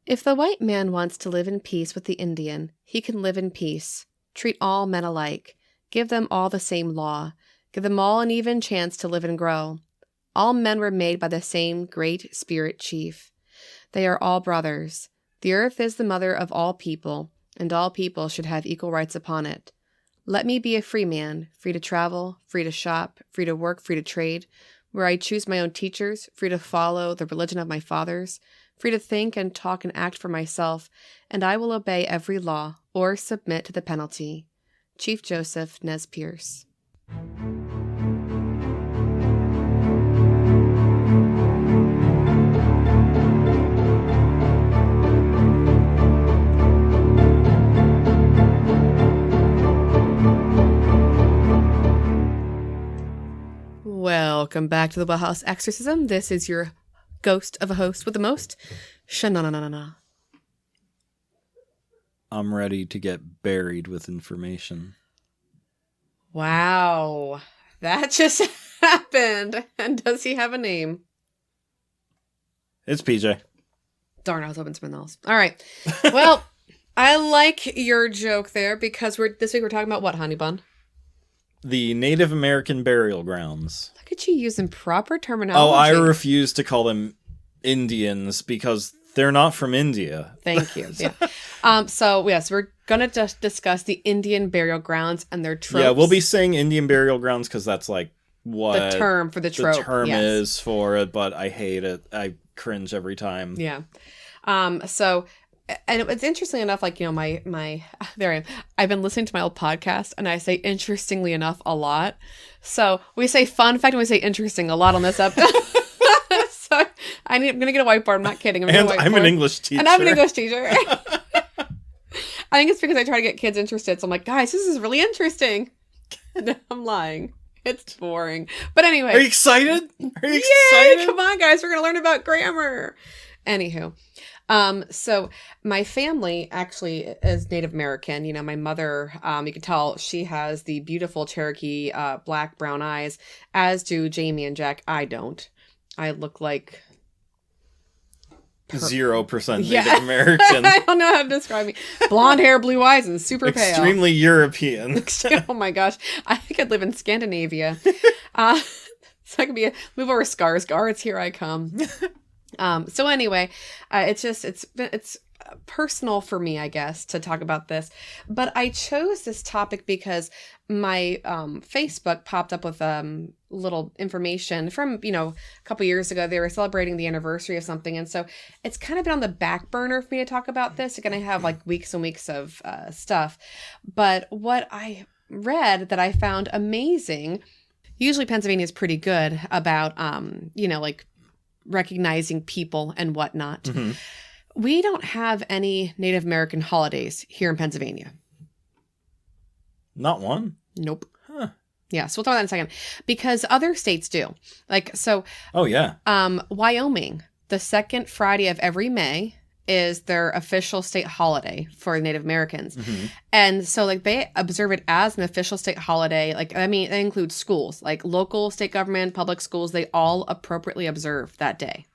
If the white man wants to live in peace with the Indian, he can live in peace. Treat all men alike. Give them all the same law. Give them all an even chance to live and grow. All men were made by the same great spirit chief. They are all brothers. The earth is the mother of all people, and all people should have equal rights upon it. Let me be a free man, free to travel, free to shop, free to work, free to trade, where I choose my own teachers, free to follow the religion of my fathers, free to think and talk and act for myself, and I will obey every law or submit to the penalty. Chief Joseph Nez Perce. Welcome back to the Well House Exorcism. This is your ghost of a host with the most, Shanna. I'm ready to get buried with information. Wow, that just happened. And does he have a name? It's PJ. Darn, I was hoping something else. All right. Well, I like your joke there because this week we're talking about what, honey bun? The Native American burial grounds. Look at you using proper terminology. Oh, I refuse to call them Indians because they're not from India. Thank you. Yeah. So yes, we're going to just discuss the Indian burial grounds and their tropes. Yeah, we'll be saying Indian burial grounds because that's like what the term for the trope. The term is for it, but I hate it. I cringe every time. Yeah. So, and it's interesting enough, like, you know, there I am. I've been listening to my old podcast and I say interestingly enough a lot. So we say fun fact and we say interesting a lot on this episode. So I'm going to get a whiteboard. I'm not kidding. I'm an English teacher. And I'm an English teacher. I think it's because I try to get kids interested. So I'm like, guys, this is really interesting. No, I'm lying. It's boring. But anyway. Are you excited? Are you excited? Come on, guys. We're going to learn about grammar. Anywho. So my family actually is Native American. You know, my mother, you can tell she has the beautiful Cherokee, black, brown eyes, as do Jamie and Jack. I don't. I look like 0% Native American. I don't know how to describe me. Blonde hair, blue eyes, and super pale. Extremely European. Oh my gosh. I think I'd live in Scandinavia. So I could move over Skarsgård. It's Here I Come. So anyway, it's personal for me, I guess, to talk about this. But I chose this topic because my Facebook popped up with little information from, you know, a couple years ago. They were celebrating the anniversary of something. And so it's kind of been on the back burner for me to talk about this. It's going to have like weeks and weeks of stuff. But what I read that I found amazing, usually Pennsylvania is pretty good about, you know, like recognizing people and whatnot. Mm-hmm. We don't have any Native American holidays here in Pennsylvania. Not one? Nope. Huh. Yeah, so we'll talk about that in a second. Because other states do. Like, so... Oh, yeah. Wyoming, the second Friday of every May is their official state holiday for Native Americans. Mm-hmm. And so, like, they observe it as an official state holiday. Like, I mean, that includes schools. Like, local, state government, public schools, they all appropriately observe that day.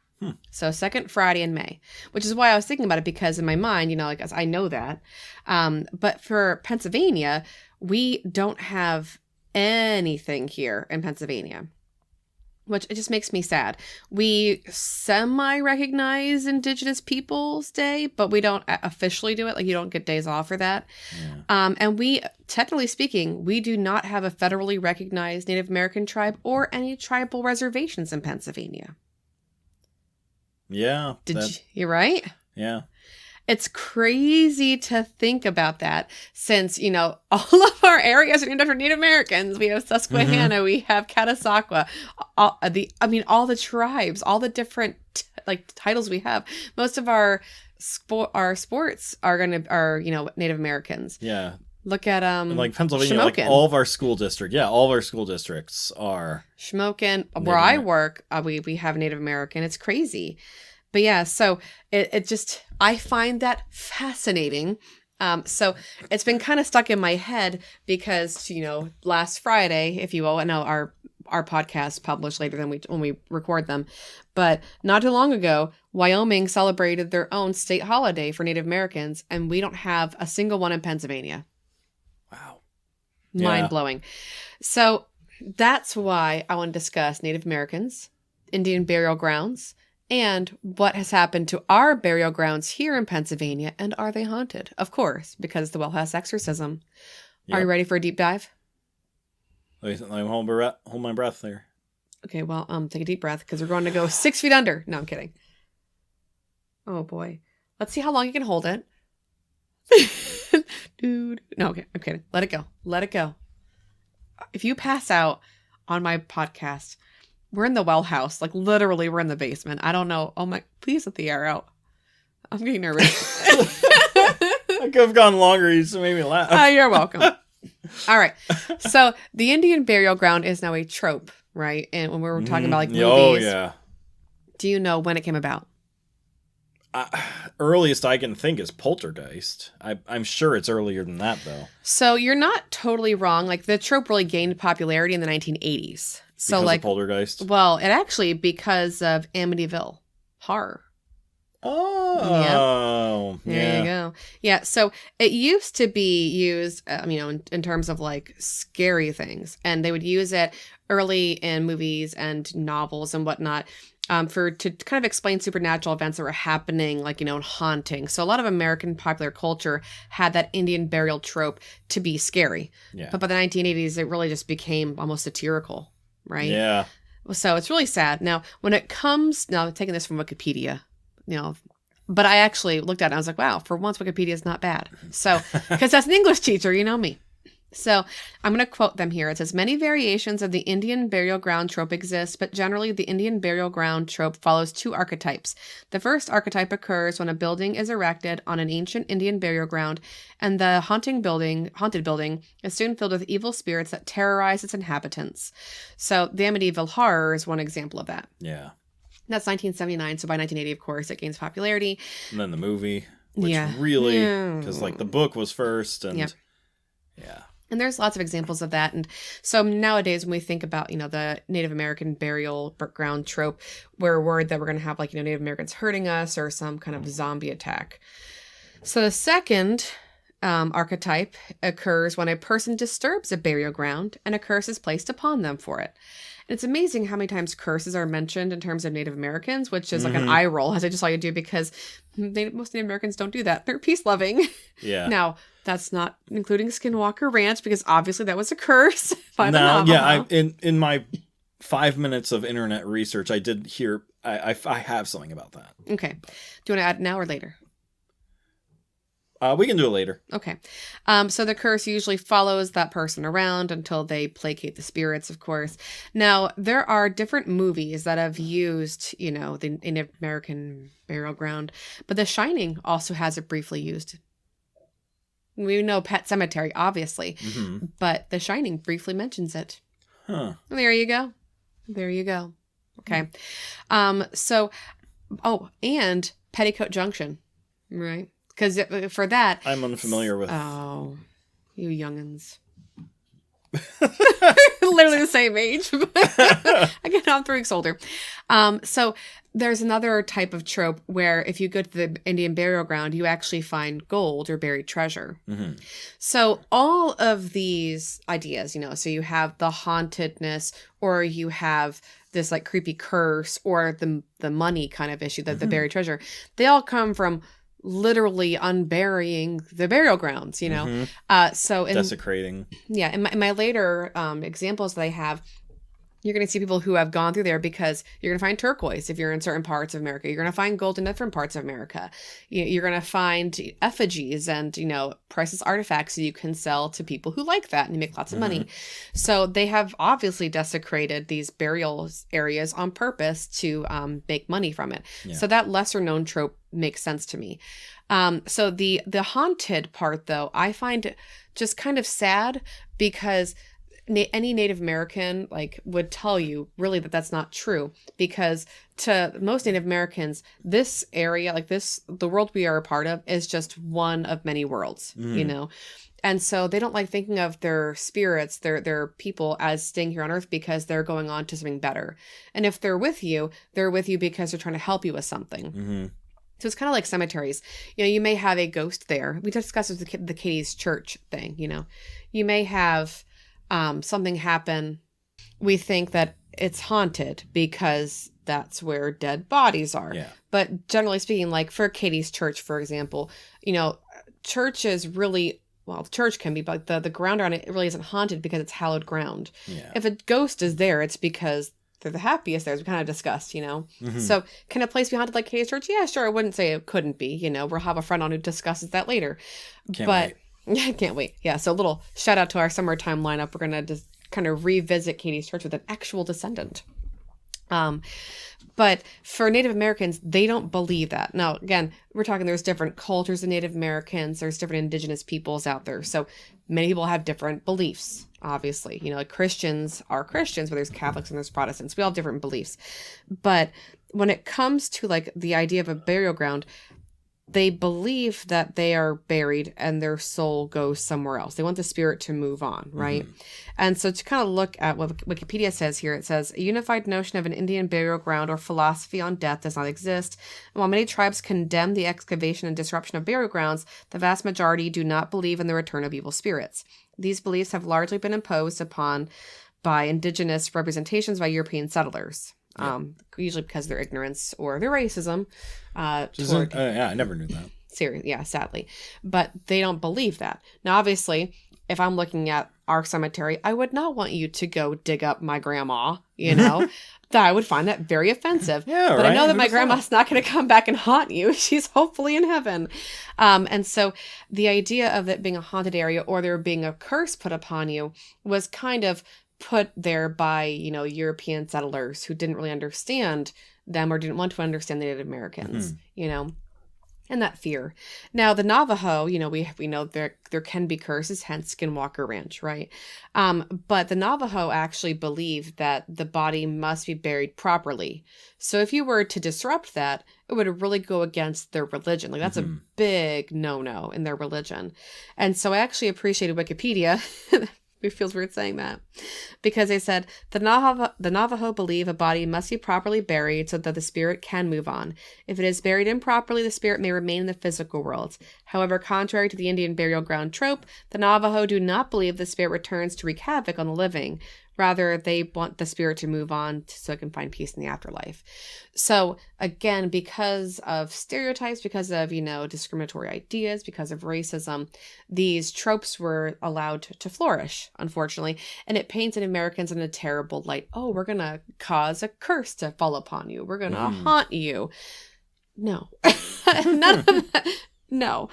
So second Friday in May, which is why I was thinking about it, because in my mind, you know, like I know that. But for Pennsylvania, we don't have anything here in Pennsylvania, which it just makes me sad. We semi-recognize Indigenous Peoples Day, but we don't officially do it. Like, you don't get days off for that. Yeah. And we, technically speaking, we do not have a federally recognized Native American tribe or any tribal reservations in Pennsylvania. Yeah. You're right? Yeah. It's crazy to think about that, since, you know, all of our areas are named after Native Americans. We have Susquehanna, we have Catasauqua, all the tribes, all the different titles we have. Most of our sports are you know, Native Americans. Yeah. Look at like Pennsylvania, Shamokin. Like all of our school districts. Yeah, all of our school districts are Shamokin. Where I work, we have Native American. It's crazy. But yeah, so it just, I find that fascinating. So it's been kind of stuck in my head because, you know, last Friday, if you will, I know our podcast published later than when we record them, but not too long ago Wyoming celebrated their own state holiday for Native Americans, and we don't have a single one in Pennsylvania. Wow. Mind-blowing. So that's why I want to discuss Native Americans, Indian burial grounds, and what has happened to our burial grounds here in Pennsylvania, and are they haunted? Of course, because the well has exorcism. Yep. Are you ready for a deep dive? Let me hold my breath there. Okay, well, take a deep breath because we're going to go 6 feet under. No, I'm kidding. Oh boy. Let's see how long you can hold it. Dude. No, okay, I'm kidding. Let it go. Let it go. If you pass out on my podcast, we're in the well house. Like literally we're in the basement. I don't know. Oh my, please let the air out. I'm getting nervous. I could have gone longer. You just made me laugh. You're welcome. All right. So the Indian burial ground is now a trope, right? And when we were talking about like movies. Oh, yeah. Do you know when it came about? Earliest I can think is Poltergeist. I'm sure it's earlier than that, though. So you're not totally wrong. Like the trope really gained popularity in the 1980s. So Because like of Poltergeist? Well, it actually because of Amityville horror. Oh, yeah. There you go. Yeah, so it used to be used, in terms of like scary things, and they would use it early in movies and novels and whatnot, to kind of explain supernatural events that were happening, like and haunting. So a lot of American popular culture had that Indian burial trope to be scary. Yeah. But by the 1980s, it really just became almost satirical, right? Yeah. So it's really sad. Now, when it comes, I'm taking this from Wikipedia. But I actually looked at it and I was like, wow, for once Wikipedia is not bad. So, because that's an English teacher, you know me. So I'm going to quote them here. It says, many variations of the Indian burial ground trope exist, but generally the Indian burial ground trope follows 2 archetypes. The first archetype occurs when a building is erected on an ancient Indian burial ground, and the haunted building is soon filled with evil spirits that terrorize its inhabitants. So the Amityville horror is one example of that. Yeah. That's 1979, so by 1980, of course, it gains popularity. And then the movie, which Yeah. really, because like the book was first, and Yep. yeah. And there's lots of examples of that. And so nowadays, when we think about, the Native American burial ground trope, we're worried that we're going to have like, Native Americans hurting us or some kind of zombie attack. So the second archetype occurs when a person disturbs a burial ground and a curse is placed upon them for it. And it's amazing how many times curses are mentioned in terms of Native Americans, which is like an eye roll, as I just saw you do, because most Native Americans don't do that. They're peace loving. Yeah. Now, that's not including Skinwalker Ranch, because obviously that was a curse by the Navajo. Yeah, in my 5 minutes of internet research, I did hear, I have something about that. Okay. Do you want to add now or later? We can do it later. Okay. So the curse usually follows that person around until they placate the spirits, of course. Now, there are different movies that have used, the Native American burial ground, but The Shining also has it briefly used. We know Pet Sematary, obviously, but The Shining briefly mentions it. Huh. There you go. There you go. Okay. And Petticoat Junction, right? Because for that... I'm unfamiliar with... Oh, you youngins. Literally the same age. Again, I'm 3 weeks older. So there's another type of trope where if you go to the Indian burial ground, you actually find gold or buried treasure. Mm-hmm. So all of these ideas, so you have the hauntedness, or you have this like creepy curse, or the money kind of issue, the buried treasure, they all come from literally unburying the burial grounds, so desecrating. Yeah, in my later examples that I have, you're going to see people who have gone through there, because you're going to find turquoise if you're in certain parts of America. You're going to find gold in different parts of America. You're going to find effigies and, priceless artifacts that you can sell to people who like that, and you make lots of money. So they have obviously desecrated these burial areas on purpose to make money from it. Yeah. So that lesser known trope makes sense to me. So the haunted part, though, I find just kind of sad, because any Native American like would tell you really that that's not true, because to most Native Americans, this area, like the world we are a part of, is just one of many worlds, you know? And so they don't like thinking of their spirits, their people, as staying here on Earth because they're going on to something better. And if they're with you because they're trying to help you with something. So it's kind of like cemeteries. You know, you may have a ghost there. We discussed the Katie's church thing, you know. You may have something happen. We think that it's haunted because that's where dead bodies are. Yeah. But generally speaking, like for Katie's church, for example, you know, church is really... Well, the church can be, but the ground around it really isn't haunted because it's hallowed ground. Yeah. If a ghost is there, it's because they're the happiest there, as we kind of discussed, you know? So can a place be haunted like Katie's church? Yeah, sure. I wouldn't say it couldn't be, you know? We'll have a friend on who discusses that later. Can't wait. Yeah, I can't wait. Yeah, so a little shout out to our summertime lineup. We're going to just kind of revisit Katie's church with an actual descendant. But for Native Americans, they don't believe that. Now, again, we're talking there's different cultures of Native Americans. There's different indigenous peoples out there. So many people have different beliefs, obviously. You know, like Christians are Christians, but there's Catholics and there's Protestants. We all have different beliefs. But when it comes to like the idea of a burial ground, they believe that they are buried and their soul goes somewhere else. They want the spirit to move on, right? And so to kind of look at what Wikipedia says here, it says, a unified notion of an Indian burial ground or philosophy on death does not exist. And while many tribes condemn the excavation and disruption of burial grounds, the vast majority do not believe in the return of evil spirits. These beliefs have largely been imposed upon by indigenous representations by European settlers. Usually because of their ignorance or their racism. Yeah, I never knew that. Sadly. But they don't believe that. Now, obviously, if I'm looking at our cemetery, I would not want you to go dig up my grandma, you know? I would find that very offensive. Yeah, but right? I know that my grandma's not going to come back and haunt you. She's hopefully in heaven. And so the idea of it being a haunted area or there being a curse put upon you was kind of put there by, you know, European settlers who didn't really understand them or didn't want to understand the Native Americans, you know, and that fear. Now, the Navajo, you know, we know there can be curses, hence Skinwalker Ranch, right? But the Navajo actually believe that the body must be buried properly. So if you were to disrupt that, it would really go against their religion. Like that's a big no-no in their religion. And so I actually appreciated Wikipedia. It feels weird saying that, because they said the Navajo believe a body must be properly buried so that the spirit can move on. If it is buried improperly, the spirit may remain in the physical world. However, contrary to the Indian burial ground trope, the Navajo do not believe the spirit returns to wreak havoc on the living. Rather, they want the spirit to move on so it can find peace in the afterlife. So again, because of stereotypes, because of, you know, discriminatory ideas, because of racism, these tropes were allowed to flourish, unfortunately. And it paints Americans in a terrible light. Oh, we're going to cause a curse to fall upon you. We're going to haunt you. No. None of that. No.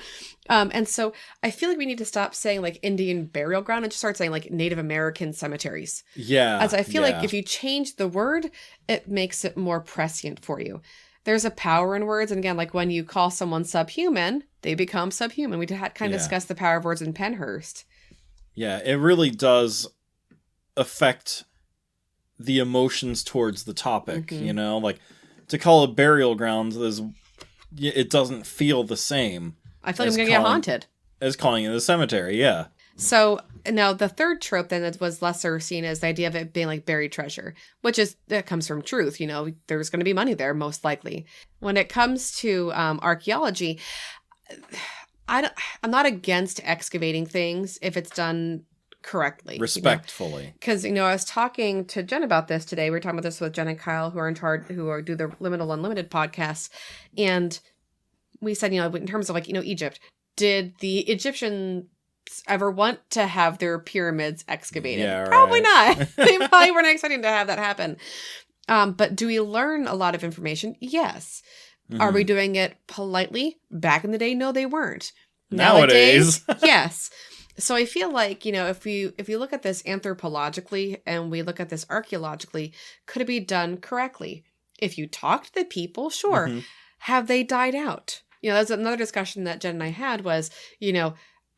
And so I feel like we need to stop saying like Indian burial ground and just start saying like Native American cemeteries. Yeah. As I feel like if you change the word, it makes it more prescient for you. There's a power in words. And again, like when you call someone subhuman, they become subhuman. We kind of discussed the power of words in Pennhurst. Yeah, it really does affect the emotions towards the topic, you know? Like to call a burial ground is... it doesn't feel the same. I feel like I'm going to get haunted. As calling it a cemetery, yeah. So now the third trope then that was lesser seen as the idea of it being like buried treasure, that comes from truth. You know, there's going to be money there, most likely. When it comes to archaeology, I'm not against excavating things if it's done correctly. Respectfully. Because, you know, I was talking to Jen about this today. We were talking about this with Jen and Kyle, who are in charge, do the Liminal Unlimited podcast. And we said, you know, in terms of like, you know, Egypt, did the Egyptians ever want to have their pyramids excavated? Yeah, probably not. They probably weren't expecting to have that happen. But do we learn a lot of information? Yes. Are we doing it politely? Back in the day, no, they weren't. Nowadays yes. So I feel like, you know, if you look at this anthropologically and we look at this archaeologically, could it be done correctly? If you talk to the people, sure. Have they died out? You know, that's another discussion that Jen and I had was, you know,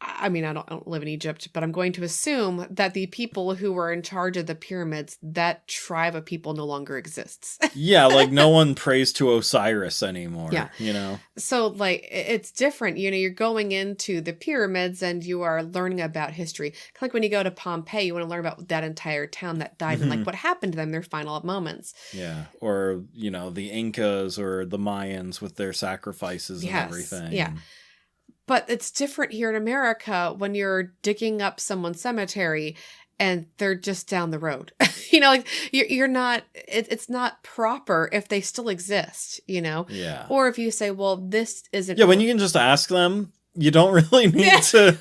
I mean, I don't live in Egypt, but I'm going to assume that the people who were in charge of the pyramids, that tribe of people no longer exists. Yeah, like no one prays to Osiris anymore, Yeah. you know? So, like, it's different. You know, you're going into the pyramids and you are learning about history. Kind of like when you go to Pompeii, you want to learn about that entire town that died and, like, what happened to them, their final moments. Yeah. Or, you know, the Incas or the Mayans with their sacrifices and everything. Yeah. But it's different here in America when you're digging up someone's cemetery and they're just down the road. You know, like you're not, it's not proper if they still exist, you know? Yeah. Or if you say, well, this isn't. Yeah, when you can just ask them, you don't really need to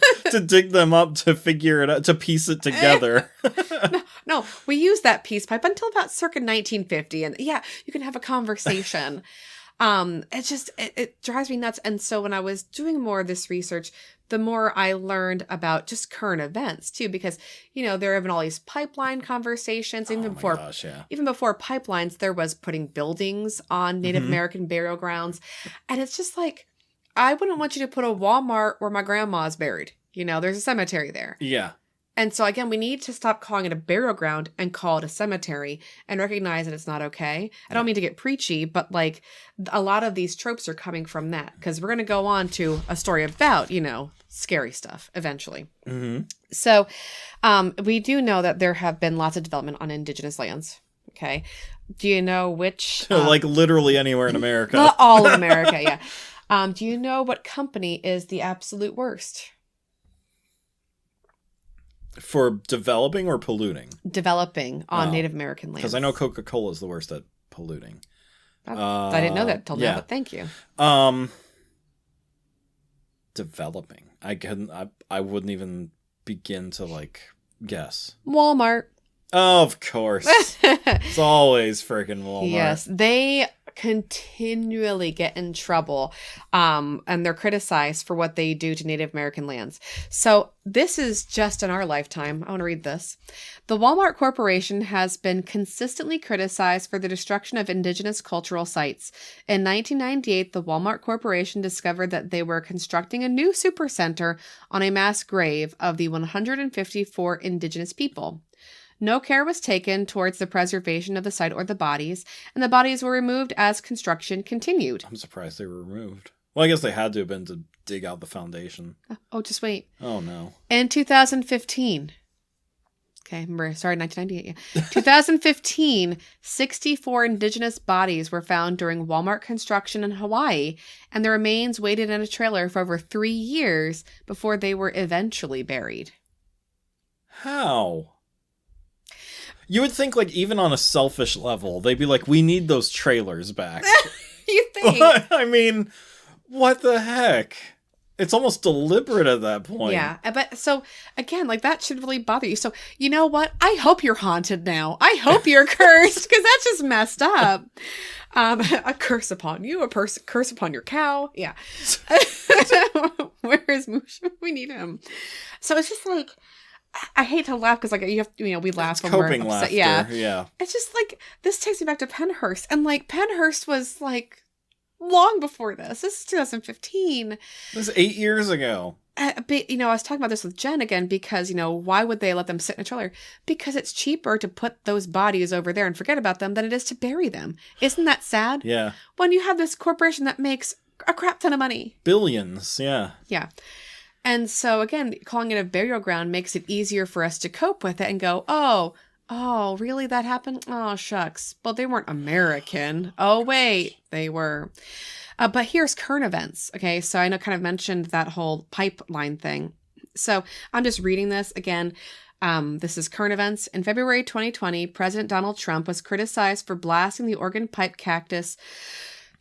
dig them up to figure it out, to piece it together. No, we used that peace pipe until about circa 1950. And yeah, you can have a conversation. It's just, it drives me nuts. And so when I was doing more of this research, the more I learned about just current events too, because, you know, there have been all these pipeline conversations. Even before pipelines, there was putting buildings on Native American burial grounds. And it's just like, I wouldn't want you to put a Walmart where my grandma's buried. You know, there's a cemetery there. Yeah. And so, again, we need to stop calling it a burial ground and call it a cemetery and recognize that it's not okay. I don't mean to get preachy, but, like, a lot of these tropes are coming from that. Because we're going to go on to a story about, you know, scary stuff eventually. Mm-hmm. So, we do know that there have been lots of development on indigenous lands. Okay. Do you know which? Like, literally anywhere in America. Not all of America, yeah. Do you know what company is the absolute worst? For developing or polluting? Developing on Native American lands. Because I know Coca-Cola is the worst at polluting. I didn't know that until now, but thank you. Developing. I wouldn't even begin to, like, guess. Walmart. Of course. It's always freaking Walmart. Yes, they continually get in trouble, and they're criticized for what they do to Native American lands. So this is just in our lifetime. I want to read this. The Walmart Corporation has been consistently criticized for the destruction of indigenous cultural sites. In 1998, the Walmart Corporation discovered that they were constructing a new supercenter on a mass grave of the 154 indigenous people. No care was taken towards the preservation of the site or the bodies, and the bodies were removed as construction continued. I'm surprised they were removed. Well, I guess they had to have been to dig out the foundation. Oh, just wait. Oh, no. In 2015, okay, remember, sorry, 1998, yeah. 2015, 64 indigenous bodies were found during Walmart construction in Hawaii, and the remains waited in a trailer for over 3 years before they were eventually buried. How? You would think, like, even on a selfish level, they'd be like, we need those trailers back. You think? I mean, what the heck? It's almost deliberate at that point. Yeah, but so, again, like, that should really bother you. So, you know what? I hope you're haunted now. I hope you're cursed, because that's just messed up. A curse upon you, curse upon your cow. Yeah. Where is Moosh? We need him. So it's just like, I hate to laugh because, like, you have, you know, we laugh it's when coping we're upset. laughter. Yeah. It's just like, this takes me back to Pennhurst. And, like, Pennhurst was, like, long before this. This is 2015. This is 8 years ago. But, you know, I was talking about this with Jen again because, you know, why would they let them sit in a trailer? Because it's cheaper to put those bodies over there and forget about them than it is to bury them. Isn't that sad? Yeah. When you have this corporation that makes a crap ton of money. Billions, yeah. Yeah. And so, again, calling it a burial ground makes it easier for us to cope with it and go, oh, really? That happened? Oh, shucks. Well, they weren't American. Oh, wait, they were. But here's current events. Okay, so I know kind of mentioned that whole pipeline thing. So I'm just reading this again. This is current events. In February 2020, President Donald Trump was criticized for blasting the Oregon Pipe Cactus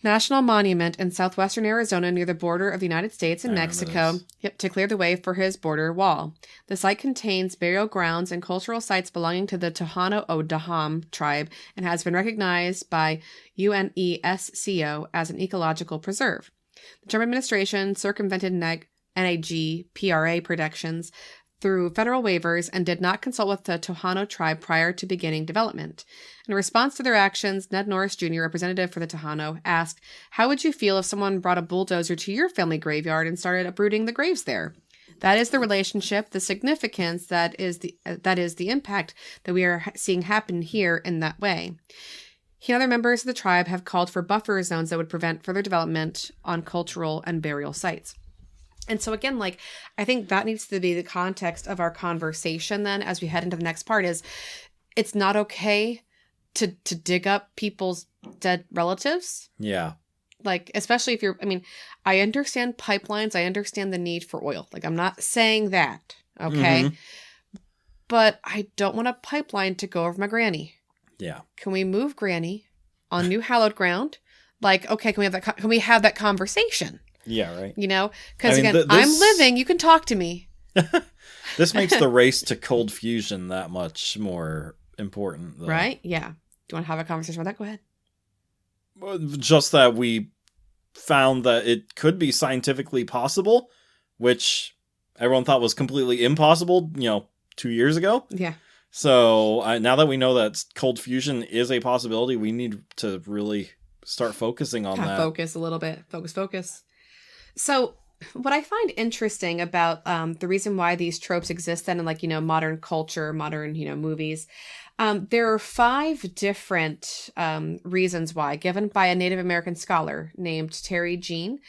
National Monument in southwestern Arizona near the border of the United States and Mexico, to clear the way for his border wall. The site contains burial grounds and cultural sites belonging to the Tohono O'odham tribe and has been recognized by UNESCO as an ecological preserve. The Trump administration circumvented NAGPRA protections through federal waivers and did not consult with the Tohono tribe prior to beginning development. In response to their actions, Ned Norris Jr., representative for the Tohono, asked, "How would you feel if someone brought a bulldozer to your family graveyard and started uprooting the graves there?" That is the relationship, the significance, that is the impact that we are seeing happen here in that way. He and other members of the tribe have called for buffer zones that would prevent further development on cultural and burial sites. And so again, like, I think that needs to be the context of our conversation then as we head into the next part is it's not okay to dig up people's dead relatives. Yeah. Like, especially if I understand pipelines. I understand the need for oil. Like, I'm not saying that. Okay. Mm-hmm. But I don't want a pipeline to go over my granny. Yeah. Can we move granny on new hallowed ground? Like, okay, can we have that conversation? Yeah, right. You know, because I'm living. You can talk to me. This makes the race to cold fusion that much more important, though. Right? Yeah. Do you want to have a conversation about that? Go ahead. Just that we found that it could be scientifically possible, which everyone thought was completely impossible, 2 years ago. Yeah. So now that we know that cold fusion is a possibility, we need to really start focusing on that. Focus a little bit. Focus. So what I find interesting about the reason why these tropes exist then in modern culture, modern, movies, there are 5 different reasons why, given by a Native American scholar named Terry Jean.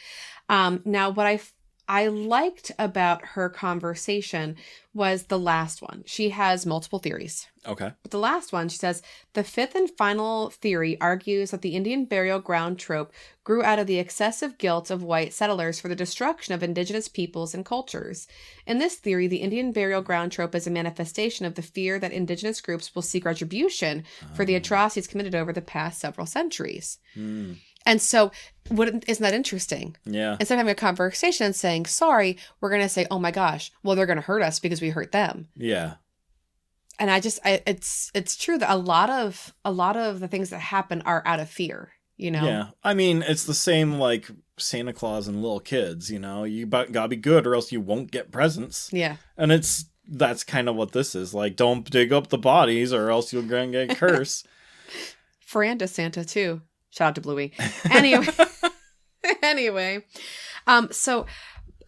Now, what I liked about her conversation was the last one. She has multiple theories. Okay. But the last one, she says, the 5th and final theory argues that the Indian burial ground trope grew out of the excessive guilt of white settlers for the destruction of indigenous peoples and cultures. In this theory, the Indian burial ground trope is a manifestation of the fear that indigenous groups will seek retribution for the atrocities committed over the past several centuries. Mm. And so, isn't that interesting? Yeah. Instead of having a conversation and saying, sorry, we're going to say, oh my gosh, well, they're going to hurt us because we hurt them. Yeah. And it's true that a lot of the things that happen are out of fear, Yeah. I mean, it's the same like Santa Claus and little kids, you gotta be good or else you won't get presents. Yeah. And that's kind of what this is. Like, don't dig up the bodies or else you're going to get cursed. Miranda Santa too. Shout out to Bluey. Anyway. So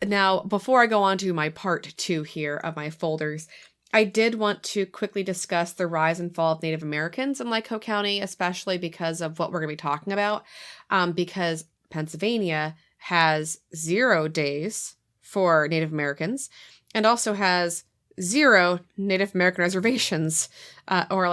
now before I go on to my part 2 here of my folders, I did want to quickly discuss the rise and fall of Native Americans in Lyco County, especially because of what we're going to be talking about. Because Pennsylvania has 0 days for Native Americans and also has 0 Native American reservations or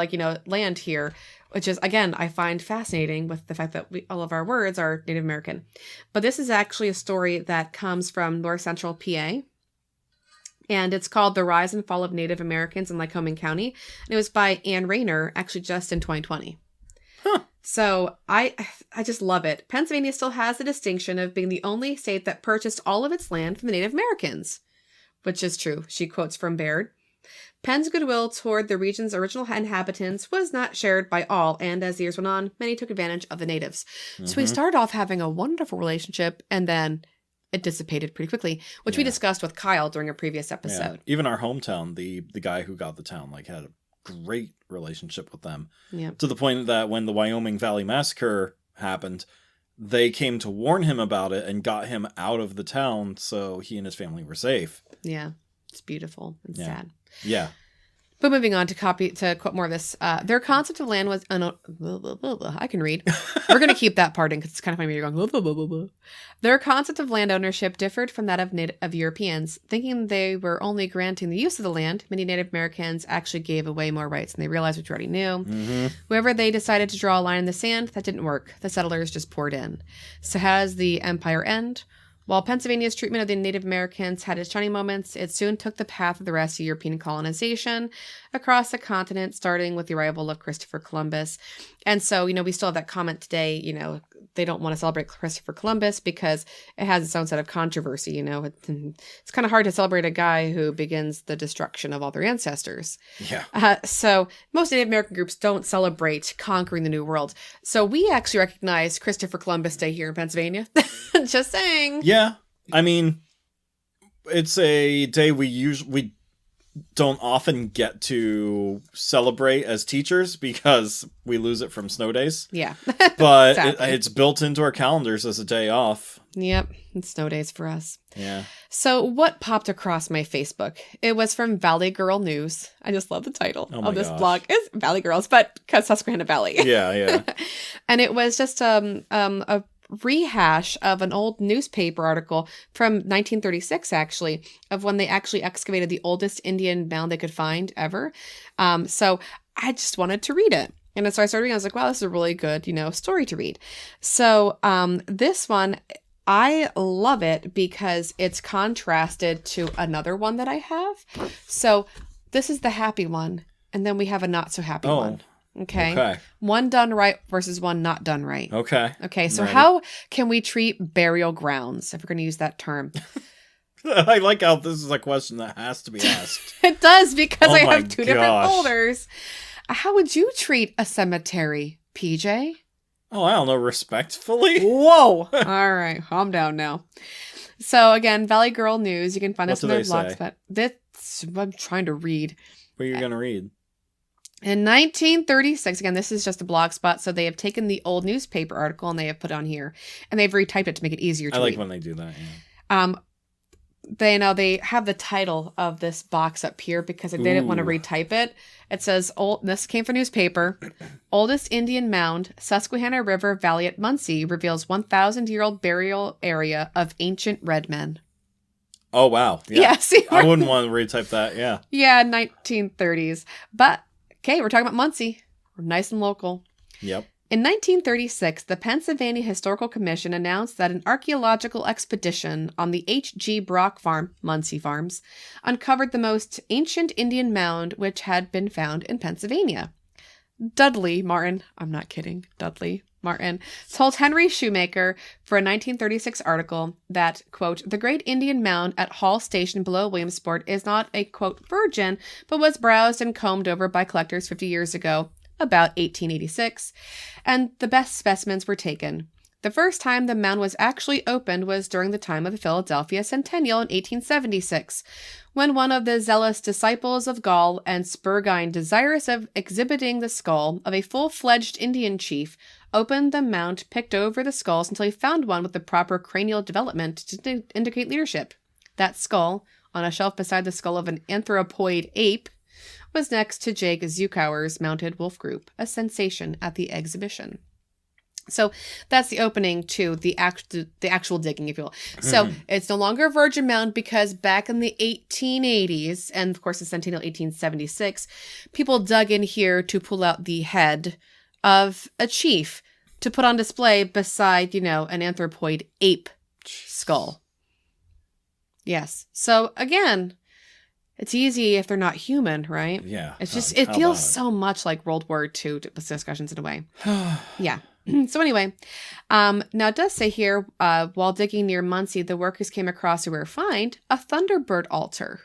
land here, which is, again, I find fascinating with the fact that all of our words are Native American. But this is actually a story that comes from north central PA. And it's called The Rise and Fall of Native Americans in Lycoming County. And it was by Ann Rayner, actually just in 2020. Huh. So I just love it. Pennsylvania still has the distinction of being the only state that purchased all of its land from the Native Americans, which is true. She quotes from Baird. Penn's goodwill toward the region's original inhabitants was not shared by all, and as the years went on, many took advantage of the natives. Mm-hmm. So we started off having a wonderful relationship, and then it dissipated pretty quickly, which we discussed with Kyle during a previous episode. Yeah. Even our hometown, the guy who got the town, had a great relationship with them. Yeah. To the point that when the Wyoming Valley Massacre happened, they came to warn him about it and got him out of the town so he and his family were safe. Yeah. It's beautiful and sad. Yeah. But moving on to quote more of this, their concept of land was, I can read. We're going to keep that part in because it's kind of funny when you're going, blah, blah, blah, blah. Their concept of land ownership differed from that of Europeans. Thinking they were only granting the use of the land, many Native Americans actually gave away more rights than they realized, which you already knew. Mm-hmm. Wherever they decided to draw a line in the sand, that didn't work. The settlers just poured in. So how does the empire end? While Pennsylvania's treatment of the Native Americans had its shining moments, it soon took the path of the rest of European colonization across the continent, starting with the arrival of Christopher Columbus. And so, we still have that comment today, they don't want to celebrate Christopher Columbus because it has its own set of controversy, It's kind of hard to celebrate a guy who begins the destruction of all their ancestors. Yeah. So most Native American groups don't celebrate conquering the New World. So we actually recognize Christopher Columbus Day here in Pennsylvania. Just saying. Yeah. I mean, it's a day we don't often get to celebrate as teachers because we lose it from snow days. Yeah. But Exactly. it's built into our calendars as a day off. Yep. It's snow days for us. Yeah. So what popped across my Facebook? It was from Valley Girl News. I just love the title of this blog. It's Valley Girls, but Susquehanna Valley. Yeah. And it was just a rehash of an old newspaper article from 1936, actually, of when they actually excavated the oldest Indian mound they could find ever. So I just wanted to read it. And so I started reading. I was like, wow, this is a really good, story to read. So this one, I love it because it's contrasted to another one that I have. So this is the happy one. And then we have a not so happy one. Okay. One done right versus one not done right. Okay. So how can we treat burial grounds, if we're going to use that term? I like how this is a question that has to be asked. It does, because I have two different folders. How would you treat a cemetery, PJ? Oh, I don't know. Respectfully? Whoa. All right. Calm down now. So again, Valley Girl News. You can find us in their blog spot. I'm trying to read. What are you going to read? In 1936, again, this is just a blog spot, so they have taken the old newspaper article and they have put it on here, and they've retyped it to make it easier to read. I like when they do that, yeah. They have the title of this box up here because they didn't want to retype it. It says, this came from newspaper, Oldest Indian Mound, Susquehanna River Valley at Muncie, reveals 1,000-year-old burial area of ancient red men. Oh, wow. Yeah, see, I wouldn't want to retype that, yeah. Yeah, 1930s. But okay, we're talking about Muncie. We're nice and local. Yep. In 1936, the Pennsylvania Historical Commission announced that an archaeological expedition on the H.G. Brock Farm, Muncie Farms, uncovered the most ancient Indian mound which had been found in Pennsylvania. Dudley Martin, I'm not kidding, Dudley Martin, told Henry Shoemaker for a 1936 article that, quote, the great Indian mound at Hall Station below Williamsport is not a, quote, virgin, but was browsed and combed over by collectors 50 years ago, about 1886, and the best specimens were taken. The first time the mound was actually opened was during the time of the Philadelphia Centennial in 1876, when one of the zealous disciples of Gall and Spurgeon, desirous of exhibiting the skull of a full-fledged Indian chief, opened the mound, picked over the skulls until he found one with the proper cranial development to indicate leadership. That skull, on a shelf beside the skull of an anthropoid ape, was next to Jake Zukauer's mounted wolf group, a sensation at the exhibition. So that's the opening to the actual digging, if you will. So it's no longer a virgin mound because back in the 1880s, and of course the Centennial 1876, people dug in here to pull out the head of a chief to put on display beside, an anthropoid ape skull. Yes. So again, it's easy if they're not human, right? Yeah. It's just, it feels so much like World War II discussions in a way. Yeah. So anyway, now it does say here, while digging near Muncie, the workers came across a rare find, a Thunderbird altar,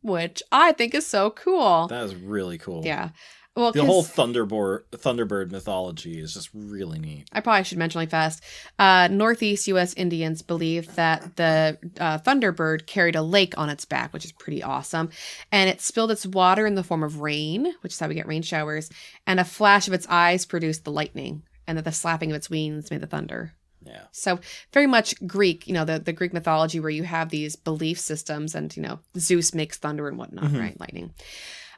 which I think is so cool. That is really cool. Yeah. Well, the whole Thunderbird mythology is just really neat. I probably should mention really fast. Northeast U.S. Indians believe that the Thunderbird carried a lake on its back, which is pretty awesome. And it spilled its water in the form of rain, which is how we get rain showers. And a flash of its eyes produced the lightning. And that the slapping of its wings made the thunder. Yeah. So very much Greek, the Greek mythology where you have these belief systems and, Zeus makes thunder and whatnot, right? Lightning.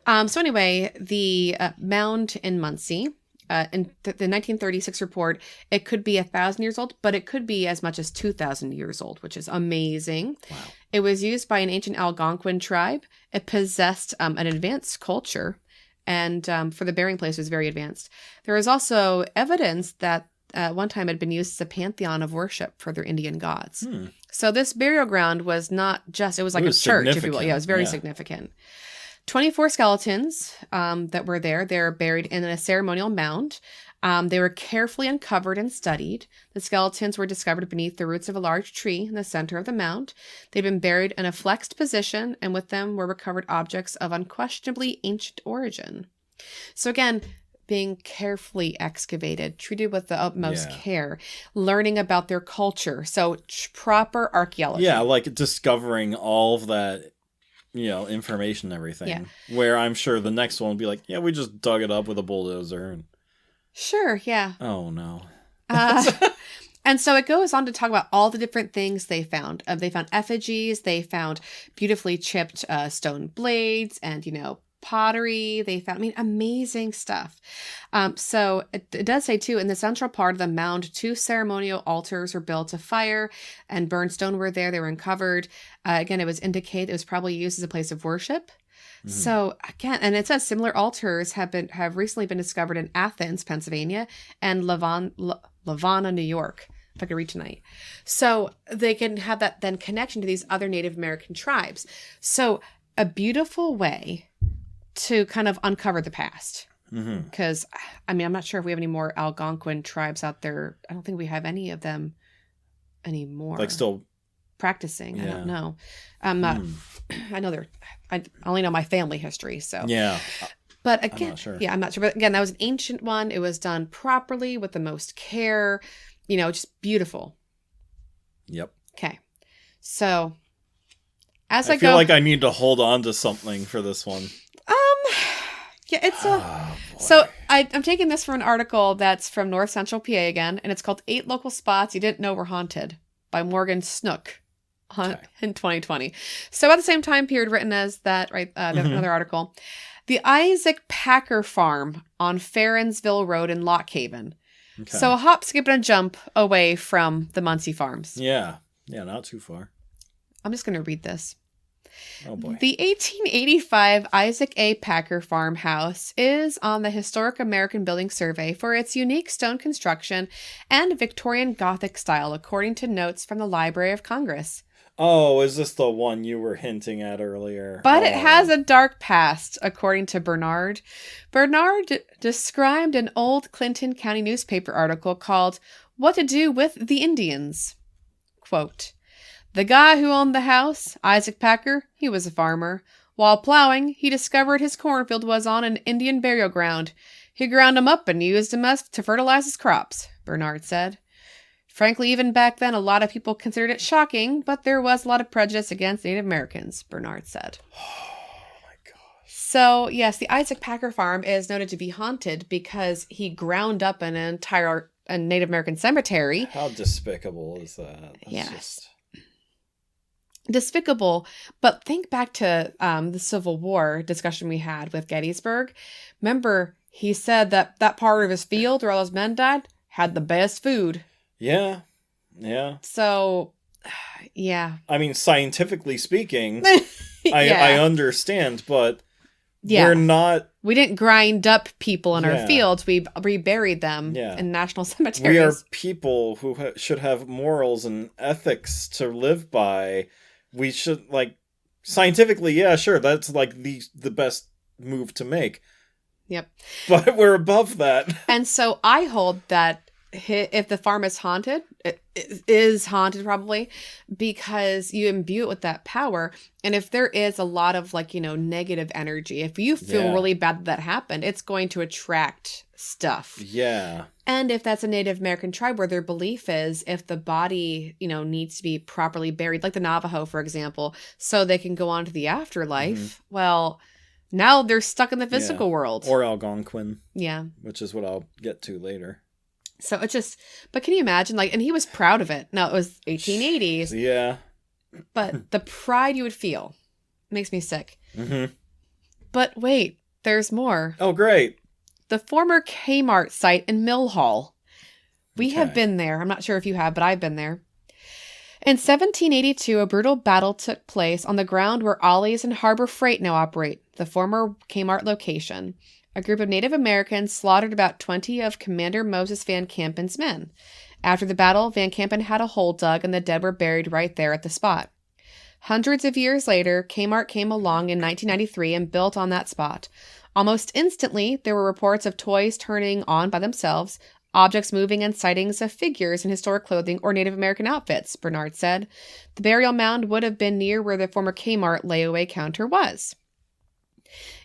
So anyway, the mound in Muncie, in the 1936 report, it could be 1,000 years old, but it could be as much as 2,000 years old, which is amazing. Wow. It was used by an ancient Algonquin tribe. It possessed an advanced culture, and for the burying place was very advanced. There is also evidence that one time it had been used as a pantheon of worship for their Indian gods. So this burial ground was not just, it was like a church, if you will. Yeah, it was very significant. 24 skeletons that were there. They're buried in a ceremonial mound. They were carefully uncovered and studied. The skeletons were discovered beneath the roots of a large tree in the center of the mound. They'd been buried in a flexed position, and with them were recovered objects of unquestionably ancient origin. So again, being carefully excavated, treated with the utmost care, learning about their culture. So proper archaeology. Yeah, like discovering all of that information and everything. Yeah. Where I'm sure the next one will be like, yeah, we just dug it up with a bulldozer. And... Sure, yeah. Oh, no. And so it goes on to talk about all the different things they found. They found effigies. They found beautifully chipped stone blades and, pottery. They found, amazing stuff. So it does say, too, in the central part of the mound, 2 ceremonial altars were built of fire and burned stone were there. They were uncovered. Again, it was indicated it was probably used as a place of worship. Mm-hmm. So again, and it says similar altars have recently been discovered in Athens, Pennsylvania, and Lavana, New York. If I could read tonight. So they can have that then connection to these other Native American tribes. So a beautiful way to kind of uncover the past. Because, I'm not sure if we have any more Algonquin tribes out there. I don't think we have any of them anymore. Like still practicing. Yeah. I don't know. I'm not, I know I only know my family history. So yeah. But again, I'm not sure. Yeah, I'm not sure. But again, that was an ancient one. It was done properly with the most care. Just beautiful. Yep. Okay. So, I feel like I need to hold on to something for this one. Yeah, it's so I'm taking this from an article that's from North Central PA again, and it's called 8 Local Spots You Didn't Know Were Haunted by Morgan Snook in 2020. So at the same time period written as that, right, another article. The Isaac Packer Farm on Ferensville Road in Lock Haven. Okay. So a hop, skip, and a jump away from the Muncie Farms. Yeah. Yeah, not too far. I'm just going to read this. Oh, boy. The 1885 Isaac A. Packer farmhouse is on the Historic American Building Survey for its unique stone construction and Victorian Gothic style, according to notes from the Library of Congress. Oh, is this the one you were hinting at earlier? But it has a dark past, according to Bernard. Bernard described an old Clinton County newspaper article called What to Do with the Indians. Quote, the guy who owned the house, Isaac Packer, he was a farmer. While plowing, he discovered his cornfield was on an Indian burial ground. He ground 'em up and used 'em to fertilize his crops, Bernard said. Frankly, even back then, a lot of people considered it shocking, but there was a lot of prejudice against Native Americans, Bernard said. Oh, my gosh. So, yes, the Isaac Packer farm is noted to be haunted because he ground up an entire Native American cemetery. How despicable is that? Yes. Despicable, but think back to the Civil War discussion we had with Gettysburg. Remember, he said that part of his field where all his men died had the best food. Yeah. Yeah. So, yeah. Scientifically speaking, I understand, but we're not... We didn't grind up people in our fields. We reburied them in national cemeteries. We are people who should have morals and ethics to live by. We should, scientifically, yeah, sure, that's, the best move to make. Yep. But we're above that. And so I hold that if the farm is haunted, it is haunted probably because you imbue it with that power. And if there is a lot of negative energy, if you feel really bad that happened, it's going to attract stuff. Yeah. And if that's a Native American tribe where their belief is if the body, needs to be properly buried, like the Navajo, for example, so they can go on to the afterlife, well, now they're stuck in the physical world. Or Algonquin. Yeah. Which is what I'll get to later. So but can you imagine, and he was proud of it. Now, it was 1880s. Yeah. But the pride you would feel makes me sick. Mm-hmm. But wait, there's more. Oh, great. The former Kmart site in Mill Hall. We have been there. I'm not sure if you have, but I've been there. In 1782, a brutal battle took place on the ground where Ollie's and Harbor Freight now operate, the former Kmart location. A group of Native Americans slaughtered about 20 of Commander Moses Van Kampen's men. After the battle, Van Kampen had a hole dug and the dead were buried right there at the spot. Hundreds of years later, Kmart came along in 1993 and built on that spot. Almost instantly, there were reports of toys turning on by themselves, objects moving, and sightings of figures in historic clothing or Native American outfits, Bernard said. The burial mound would have been near where the former Kmart layaway counter was.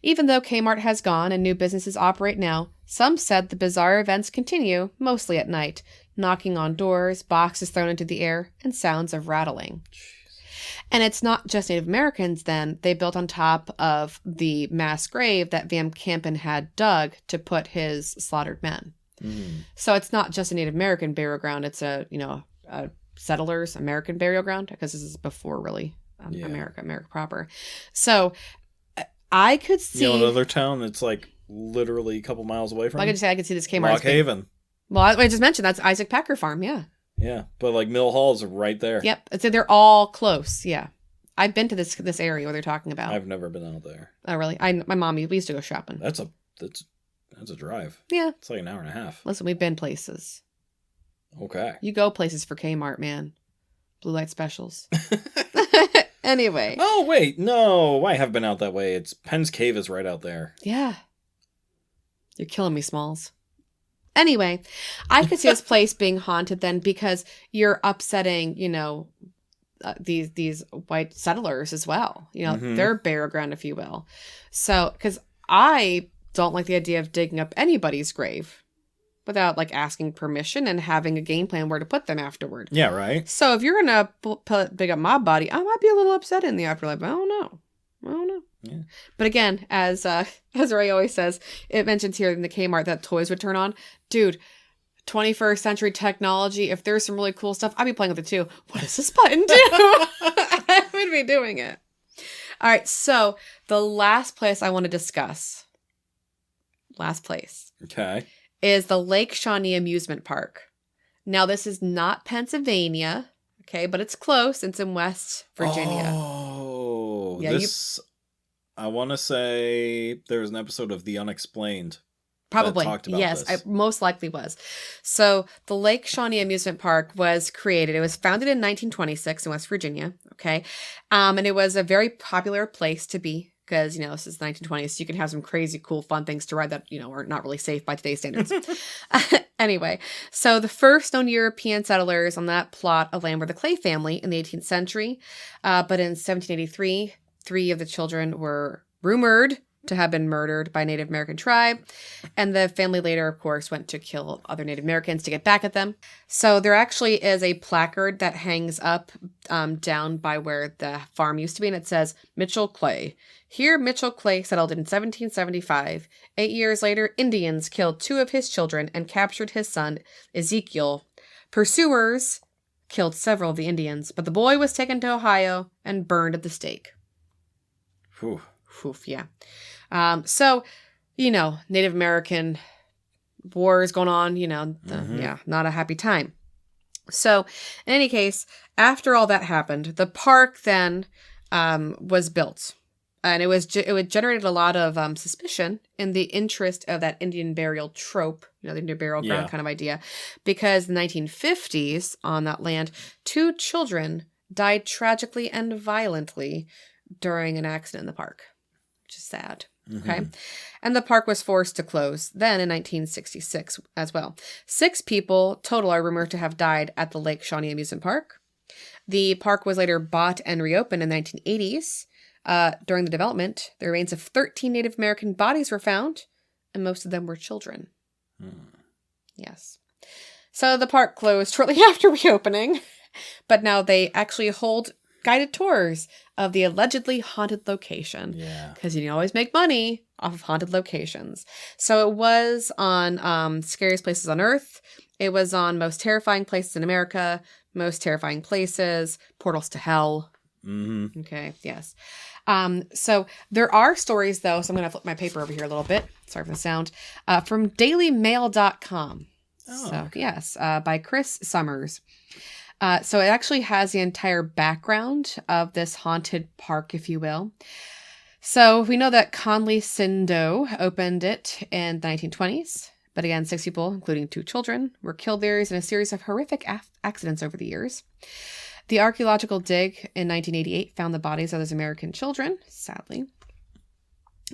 Even though Kmart has gone and new businesses operate now, some said the bizarre events continue, mostly at night, knocking on doors, boxes thrown into the air, and sounds of rattling. And it's not just Native Americans then. They built on top of the mass grave that Van Campen had dug to put his slaughtered men. Mm. So it's not just a Native American burial ground. It's a settlers' American burial ground, because this is before really America proper. So I could see... another town that's like literally a couple miles away from... I could see this Kmart. Lock Haven. Well, I just mentioned that's Isaac Packer Farm, yeah. Yeah, but like Mill Hall's right there. Yep, so they're all close, yeah. I've been to this area where they're talking about. I've never been out there. Oh, really? My mom, we used to go shopping. That's a drive. Yeah. It's like an hour and a half. Listen, we've been places. Okay. You go places for Kmart, man. Blue light specials. Anyway. Oh, wait. No, I have been out that way. It's Penn's Cave is right out there. Yeah. You're killing me, Smalls. Anyway, I could see this place being haunted then, because you're upsetting, these white settlers as well. Their burial ground, if you will. So, because I don't like the idea of digging up anybody's grave without like asking permission and having a game plan where to put them afterward. Yeah, right. So if you're gonna dig up my body, I might be a little upset in the afterlife. I don't know. Yeah. But again, as Ray always says, it mentions here in the Kmart that toys would turn on. Dude, 21st century technology, if there's some really cool stuff, I'd be playing with it too. What does this button do? I would be doing it. All right, so the last place I want to discuss, okay, is the Lake Shawnee Amusement Park. Now, this is not Pennsylvania, okay, but it's close. It's in West Virginia. Oh, yeah, I want to say there's an episode of The Unexplained. Probably. Yes, I most likely was. So the Lake Shawnee Amusement Park was created. It was founded in 1926 in West Virginia. Okay. And it was a very popular place to be because, this is 1920s. So you can have some crazy, cool, fun things to ride that, are not really safe by today's standards. Anyway, so the first known European settlers on that plot of land were the Clay family in the 18th century. But in 1783, 3 of the children were rumored to have been murdered by a Native American tribe. And the family later, of course, went to kill other Native Americans to get back at them. So there actually is a placard that hangs up down by where the farm used to be. And it says, Mitchell Clay. Here, Mitchell Clay settled in 1775. 8 years later, Indians killed 2 of his children and captured his son, Ezekiel. Pursuers killed several of the Indians, but the boy was taken to Ohio and burned at the stake. Whew. Oof, yeah. So, Native American wars going on, not a happy time. So, in any case, after all that happened, the park then was built. And it generated a lot of suspicion in the interest of that Indian burial trope, the Indian burial ground kind of idea. Because in the 1950s, on that land, 2 children died tragically and violently during an accident in the park. Which is sad. Okay. And the park was forced to close then in 1966 as well. 6 people total are rumored to have died at the Lake Shawnee Amusement Park. The park was later bought and reopened in the 1980s. During the development, the remains of 13 Native American bodies were found, and most of them were children. Yes. So the park closed shortly after reopening, but now they actually hold guided tours of the allegedly haunted location. Yeah. Because you can always make money off of haunted locations. So it was on Scariest Places on Earth. It was on Most Terrifying Places in America, Most Terrifying Places, Portals to Hell. Mm-hmm. Okay, yes. So there are stories, though, so I'm going to flip my paper over here a little bit. Sorry for the sound. From dailymail.com. Oh, so, okay. yes, by Chris Summers. So it actually has the entire background of this haunted park, if you will. So we know that Conley Sindo opened it in the 1920s. But again, 6 people, including 2 children, were killed there in a series of horrific accidents over the years. The archaeological dig in 1988 found the bodies of those American children, sadly.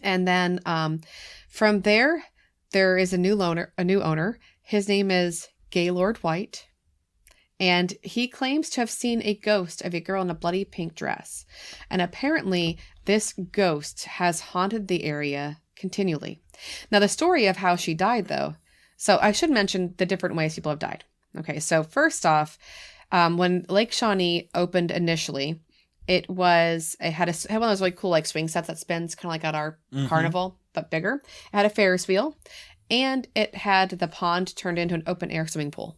And then from there is a new owner. His name is Gaylord White. And he claims to have seen a ghost of a girl in a bloody pink dress. And apparently, this ghost has haunted the area continually. Now, the story of how she died, though. So I should mention the different ways people have died. Okay, so first off, when Lake Shawnee opened initially, It had one of those really cool like swing sets that spins kind of like at our carnival, but bigger. It had a Ferris wheel, and it had the pond turned into an open air swimming pool.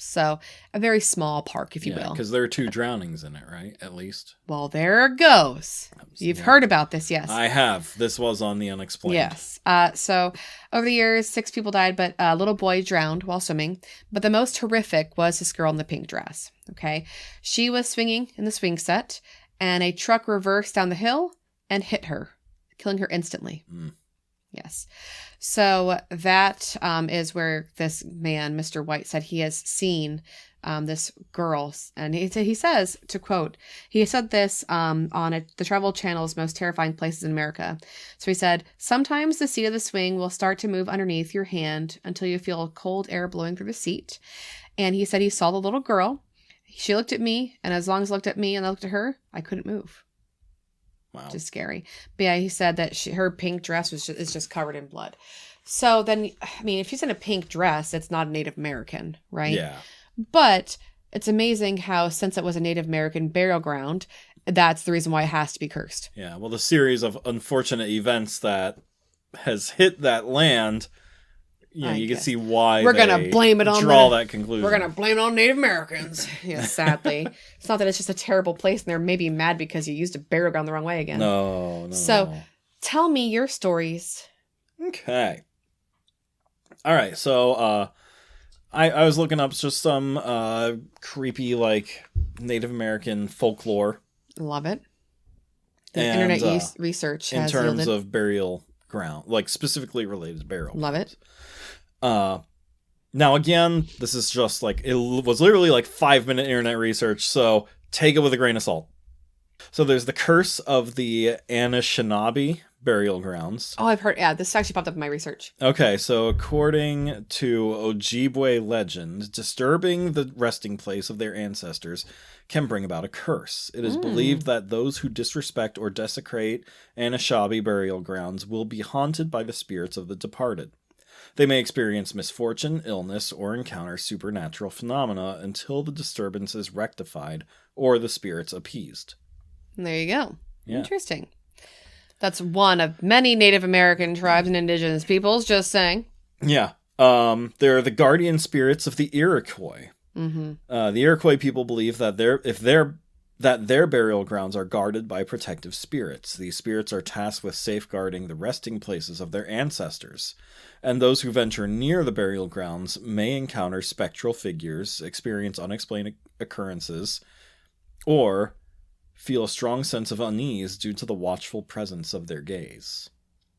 So a very small park, if you will. Because there are 2 drownings in it, right? At least. Well, there it goes. You've heard about this, yes. I have. This was on the Unexplained. Yes. So over the years, 6 people died, but a little boy drowned while swimming. But the most horrific was this girl in the pink dress. Okay. She was swinging in the swing set, and a truck reversed down the hill and hit her, killing her instantly. Yes. So that is where this man, Mr. White, said he has seen this girl. And he says, to quote, he said this on the Travel Channel's Most Terrifying Places in America. So he said, sometimes the seat of the swing will start to move underneath your hand until you feel cold air blowing through the seat. And he said he saw the little girl. She looked at me, and as long as I looked at me and I looked at her, I couldn't move. Wow. Just scary. But yeah, he said that her pink dress is just covered in blood. So then, I mean, if she's in a pink dress, it's not a Native American, right? Yeah. But it's amazing how, since it was a Native American burial ground, that's the reason why it has to be cursed. Yeah, well, the series of unfortunate events that has hit that land, you can see why we're gonna blame it on that conclusion. We're gonna blame it on Native Americans. Yeah, sadly, it's not that it's just a terrible place, and they're maybe mad because you used a burial ground the wrong way again. No. So, tell me your stories. Okay. All right. So, I was looking up just some creepy like Native American folklore. Love it. And, internet research in has terms yielded. of burial ground, like specifically related to burial. Love grounds. it. Now again, this is just like, it was literally like 5-minute internet research, so take it with a grain of salt. So there's the curse of the Anishinaabe burial grounds. Oh, I've heard. Yeah, this actually popped up in my research. Okay, so according to Ojibwe legend, disturbing the resting place of their ancestors can bring about a curse. It is believed that those who disrespect or desecrate Anishinaabe burial grounds will be haunted by the spirits of the departed. They may experience misfortune, illness, or encounter supernatural phenomena until the disturbance is rectified or the spirits appeased. There you go. Yeah. Interesting. That's one of many Native American tribes and indigenous peoples, just saying. Yeah. They're the guardian spirits of the Iroquois. Mm-hmm. The Iroquois people believe that their burial grounds are guarded by protective spirits. These spirits are tasked with safeguarding the resting places of their ancestors, and those who venture near the burial grounds may encounter spectral figures, experience unexplained occurrences, or feel a strong sense of unease due to the watchful presence of their gaze.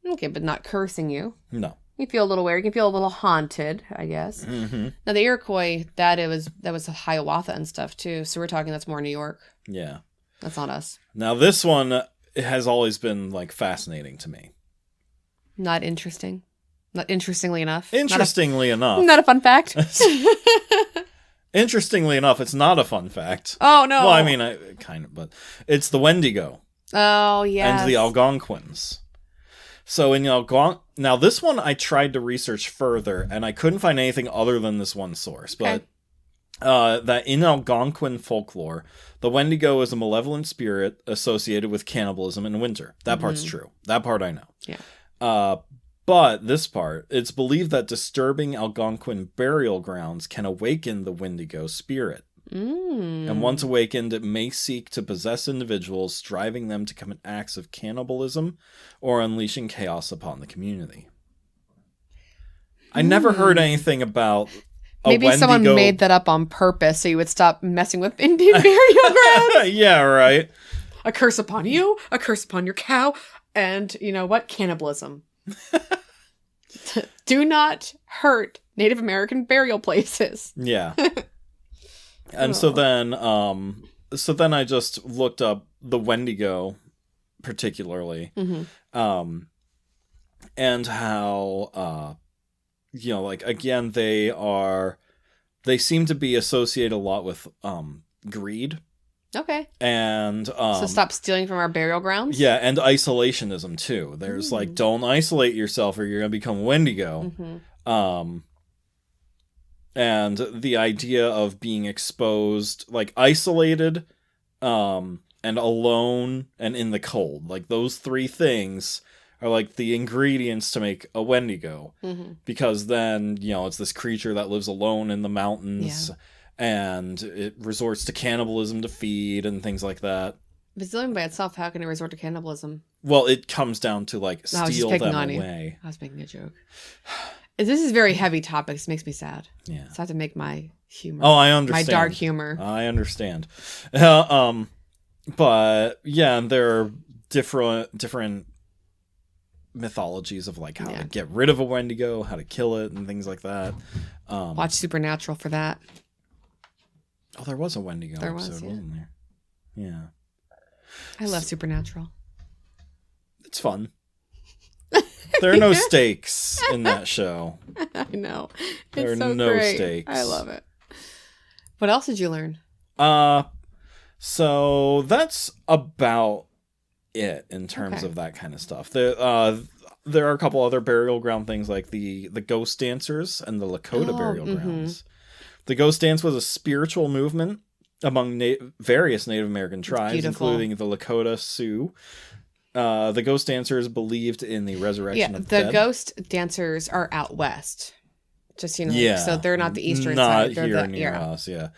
Okay, but not cursing you. No. You feel a little weird. You can feel a little haunted, I guess. Mm-hmm. Now, the Iroquois, that was Hiawatha and stuff, too. So we're talking that's more New York. Yeah. That's not us. Now, this one has always been, like, fascinating to me. Not interesting. Not interestingly enough. Interestingly enough. Not a fun fact. Interestingly enough, it's not a fun fact. Oh, no. Well, I mean, kind of, but it's the Wendigo. Oh, yes. And the Algonquins. So in now this one I tried to research further, and I couldn't find anything other than this one source. Okay. But that in Algonquin folklore, the Wendigo is a malevolent spirit associated with cannibalism in winter. That part's true. That part I know. Yeah. But this part, it's believed that disturbing Algonquin burial grounds can awaken the Wendigo spirit. And once awakened, it may seek to possess individuals, driving them to commit acts of cannibalism or unleashing chaos upon the community. I never heard anything about maybe Wendigo. Someone made that up on purpose so you would stop messing with Indian burial grounds. Yeah, right. A curse upon you, a curse upon your cow, and you know what? Cannibalism. Do not hurt Native American burial places. Yeah. And so then I just looked up the Wendigo particularly, and how, like, again, they seem to be associated a lot with, greed. Okay. And, so stop stealing from our burial grounds? Yeah, and isolationism too. There's like, don't isolate yourself or you're going to become Wendigo. And the idea of being exposed, like isolated and alone and in the cold. Like those three things are like the ingredients to make a Wendigo. Mm-hmm. Because then, it's this creature that lives alone in the mountains, Yeah. and it resorts to cannibalism to feed and things like that. If it's living by itself, how can it resort to cannibalism? Well, it comes down to like No, I was just steal picking them on you. away. I was making a joke. This is very heavy topics. It makes me sad. Yeah. So I have to make my humor. Oh, I understand. My dark humor. I understand. But yeah, there are different mythologies of like how to get rid of a Wendigo, how to kill it, and things like that. Watch Supernatural for that. Oh, there was a Wendigo there episode, was, wasn't there? Yeah. I love Supernatural. It's fun. There are no stakes in that show. I know. There are so no great. stakes. I love it. What else did you learn? So that's about it in terms of that kind of stuff. There are a couple other burial ground things like the ghost dancers and the Lakota burial grounds. The ghost dance was a spiritual movement among various Native American tribes, including the Lakota Sioux. The ghost dancers believed in the resurrection of the dead. The ghost dancers are out west. Just, so they're not the eastern side. They're here near us, yeah.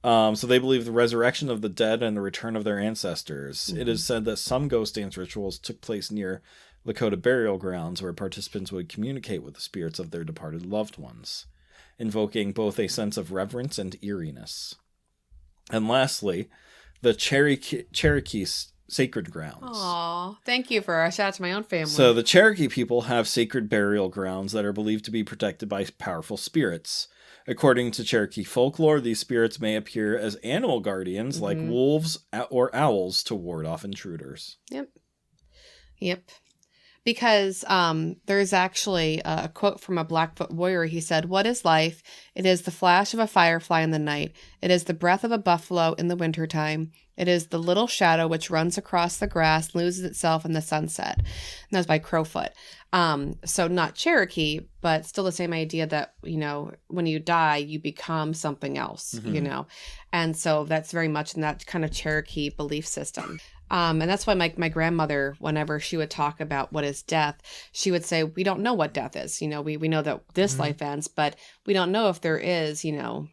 So they believe the resurrection of the dead and the return of their ancestors. Mm-hmm. It is said that some ghost dance rituals took place near Lakota burial grounds where participants would communicate with the spirits of their departed loved ones, invoking both a sense of reverence and eeriness. And lastly, the Cherokee sacred grounds. Aw, thank you for a shout out to my own family. So the Cherokee people have sacred burial grounds that are believed to be protected by powerful spirits. According to Cherokee folklore, these spirits may appear as animal guardians like wolves or owls to ward off intruders. Yep. Because there's actually a quote from a Blackfoot warrior. He said, "What is life? It is the flash of a firefly in the night. It is the breath of a buffalo in the wintertime. It is the little shadow which runs across the grass and loses itself in the sunset." And that's by Crowfoot. So not Cherokee, but still the same idea that, when you die, you become something else, And so that's very much in that kind of Cherokee belief system. And that's why my grandmother, whenever she would talk about what is death, she would say, we don't know what death is. We know that this life ends, but we don't know if there is, you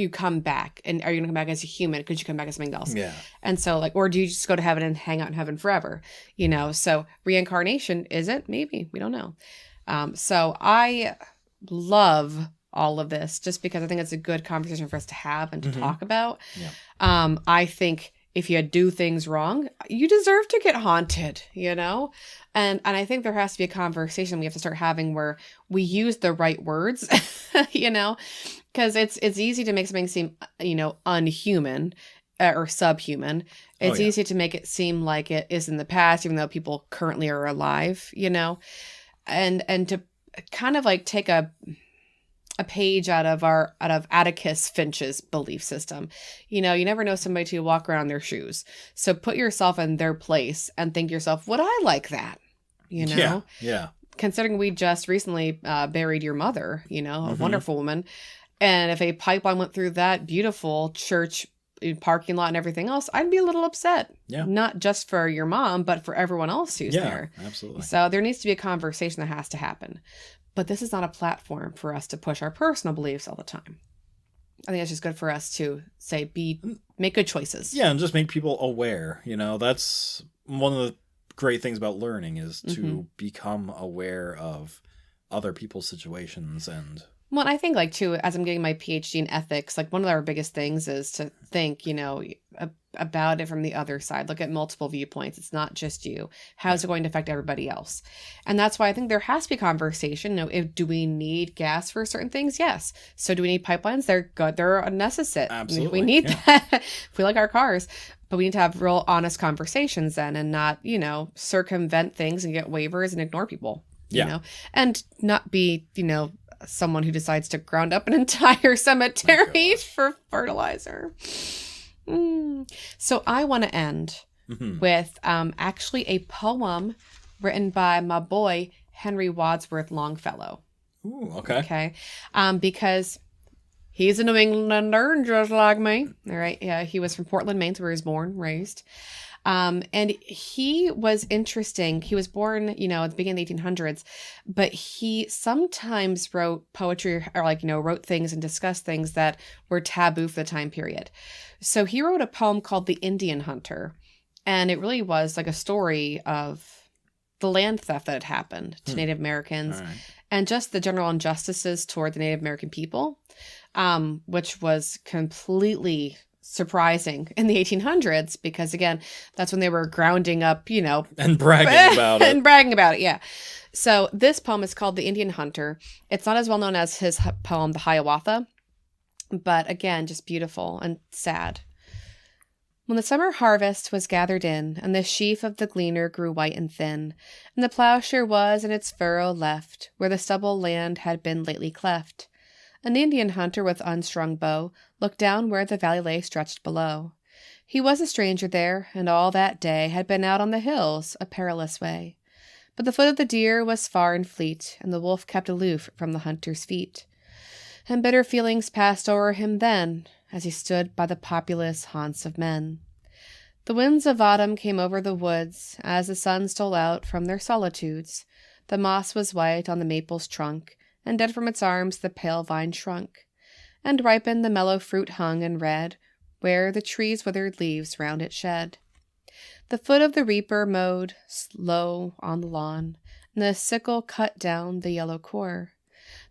come back. And are you going to come back as a human? Could you come back as something else? Yeah. And so or do you just go to heaven and hang out in heaven forever? So reincarnation, is it? Maybe. We don't know. So I love all of this just because I think it's a good conversation for us to have and to talk about. Yeah. I think if you do things wrong, you deserve to get haunted, And I think there has to be a conversation we have to start having where we use the right words, because it's easy to make something seem, unhuman or subhuman. It's easy to make it seem like it is in the past, even though people currently are alive, and to kind of like take a page out of Atticus Finch's belief system. You never know somebody to walk around in their shoes. So put yourself in their place and think to yourself, would I like that? Yeah. Considering we just recently buried your mother, a wonderful woman. And if a pipeline went through that beautiful church parking lot and everything else, I'd be a little upset. Yeah. Not just for your mom, but for everyone else who's there. Absolutely. So there needs to be a conversation that has to happen. But this is not a platform for us to push our personal beliefs all the time. I think it's just good for us to say, make good choices. Yeah, and just make people aware. That's one of the great things about learning is to become aware of other people's situations. And well, I think too, as I'm getting my PhD in ethics, one of our biggest things is to think, about it from the other side. Look at multiple viewpoints. It's not just you. How is it going to affect everybody else? And that's why I think there has to be conversation. Do we need gas for certain things? Yes. So do we need pipelines? They're good. They're a necessity. Absolutely. We need that. If we like our cars. But we need to have real honest conversations then and not, circumvent things and get waivers and ignore people. And not be, someone who decides to ground up an entire cemetery for fertilizer. So I want to end with actually a poem written by my boy Henry Wadsworth Longfellow. Ooh, okay. Okay. Because He's a New Englander just like me. All right. Yeah. He was from Portland, Maine, where he was born, raised. And he was interesting. He was born, at the beginning of the 1800s, but he sometimes wrote poetry or wrote things and discussed things that were taboo for the time period. So he wrote a poem called The Indian Hunter. And it really was like a story of the land theft that had happened to Native Americans and just the general injustices toward the Native American people, which was completely surprising in the 1800s because, again, that's when they were grounding up, and bragging about it. And bragging about it, yeah. So this poem is called The Indian Hunter. It's not as well known as his poem, The Hiawatha, but again, just beautiful and sad. When the summer harvest was gathered in, and the sheaf of the gleaner grew white and thin, and the plowshare was in its furrow left, where the stubble land had been lately cleft, an Indian hunter with unstrung bow looked down where the valley lay stretched below. He was a stranger there, and all that day had been out on the hills, a perilous way. But the foot of the deer was far and fleet, and the wolf kept aloof from the hunter's feet. And bitter feelings passed o'er him then, as he stood by the populous haunts of men. The winds of autumn came over the woods, as the sun stole out from their solitudes. The moss was white on the maple's trunk, and dead from its arms the pale vine shrunk. And ripened the mellow fruit hung and red, where the tree's withered leaves round it shed. The foot of the reaper mowed slow on the lawn, and the sickle cut down the yellow core.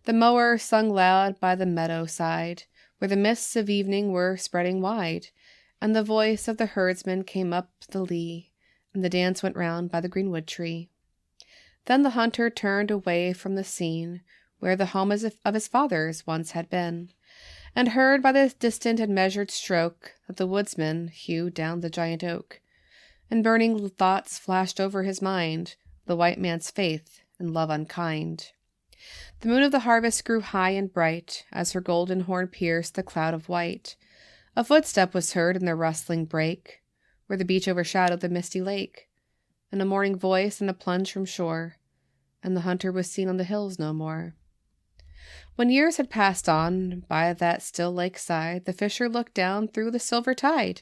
The mower sung loud by the meadow side, where the mists of evening were spreading wide, and the voice of the herdsman came up the lea, and the dance went round by the greenwood tree. Then the hunter turned away from the scene, where the home of his fathers once had been, and heard by the distant and measured stroke that the woodsman hewed down the giant oak. And burning thoughts flashed over his mind, the white man's faith and love unkind. The moon of the harvest grew high and bright, as her golden horn pierced the cloud of white. A footstep was heard in the rustling brake, where the beach overshadowed the misty lake, and a morning voice and a plunge from shore, and the hunter was seen on the hills no more. When years had passed on by that still lake side, the fisher looked down through the silver tide,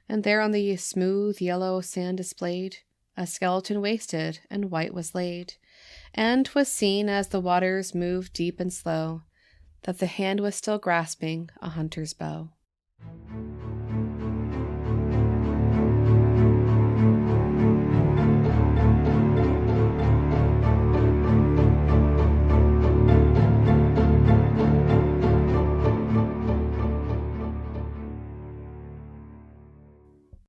and there on the smooth yellow sand displayed, a skeleton wasted and white was laid. And 'twas seen as the waters moved deep and slow, that the hand was still grasping a hunter's bow.